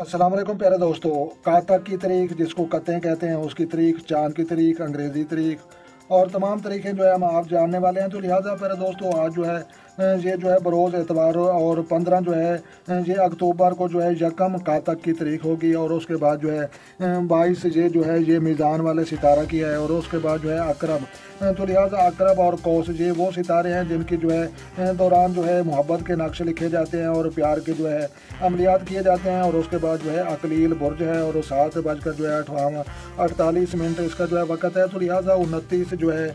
अस्सलाम वालेकुम प्यारे दोस्तों। कातक की तारीख जिसको कतें कहते हैं उसकी तारीख, चांद की तारीख, अंग्रेज़ी तारीख और तमाम तारीखें जो है हम आप जानने वाले हैं। तो लिहाजा प्यारे दोस्तों आज जो है ये जो है बरोज़ एतवार और 15 जो है ये अक्टूबर को जो है यकम कातक की तारीख होगी और उसके बाद जो है 22 ये जो है ये मीज़ान वाले सितारा की है और उसके बाद जो है अकरब। तो लिहाजा अकरब और कौस ये वो सितारे हैं जिनकी जो है दौरान जो है मोहब्बत के नक्श लिखे जाते हैं और प्यार के जो है अमलियात किए जाते हैं। और उसके बाद जो है अकलील बुर्ज है और 7 बजकर जो है 48 इसका जो है वक़्त है। तो लिहाजा 29 जो है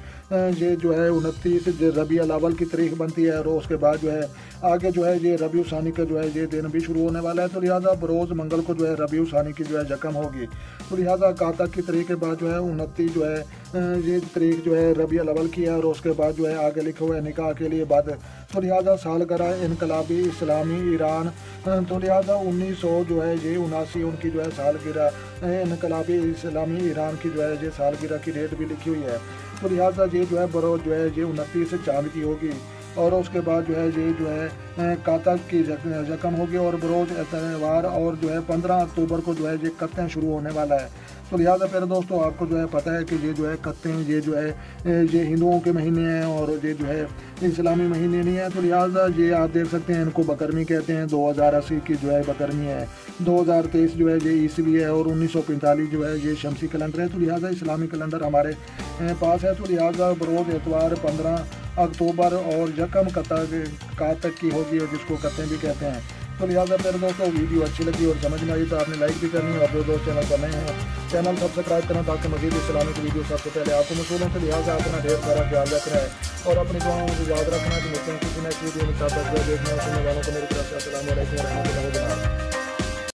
ये जो है 29 रबी अव्वल की तारीख बनती है और उसके बाद जो है आगे जो है ये रबी सानी का जो है ये दिन भी शुरू होने वाला है। तो लिहाजा बरोज़ मंगल को जो है रबी सानी की जो है यकम होगी। तो लिहाजा कातक की तारीख के बाद जो है 29 जो है ये तारीख जो है रबी अव्वल की है और उसके बाद जो है आगे लिखा हुआ है निकाह के लिए बाद। तो लिहाजा सालगिरह इनकलाबी इस्लामी ईरान। तो लिहाजा 1900 जो है ये 79 उनकी जो है सालगिरह इनकलाबी इस्लामी ईरान की जो है ये सालगिरह की डेट भी लिखी हुई है। तो लिहाजा ये जो है बरोज़ जो है ये 29 चांद की होगी और उसके बाद जो है ये जो है कातक की यकम होगी और बरोज़ एतवार और जो है 15 अक्टूबर को जो है ये कत्तें शुरू होने वाला है। तो लिहाजा प्यारे दोस्तों आपको जो है पता है कि ये जो है कत्तें ये जो है ये हिंदुओं के महीने हैं और ये जो है इस्लामी महीने नहीं है। तो लिहाजा ये आप देख सकते हैं इनको बकरमी कहते हैं। 2080 की जो है बकरमी है, 2023 जो है ये ईसवी है और 1945 जो है ये शमसी कैलेंडर है। तो लिहाजा इस्लामी कैलेंडर हमारे पास है। तो लिहाजा बरोज़ एतवार 15 अक्टूबर और यकम कातक की होगी और जिसको कत्तें भी कहते हैं। तो लिहाजा मेरे दोस्तों वीडियो अच्छी लगी और समझ में आई तो आपने लाइक भी करनी है और जो दोस्त चैनल पर नए हैं चैनल सब्सक्राइब करना ताकि मज़ीद इस्लामिक वीडियो सबसे पहले आपको मसूल हों। तो लिहाजा अपना ढेर सारा ख्याल रखना है और अपनी दुआओं को याद रखना कि मुझे किसी न किसी वीडियो में देखने और सुनने वालों को मेरी तरफ से अस्सलाम वालेकुम।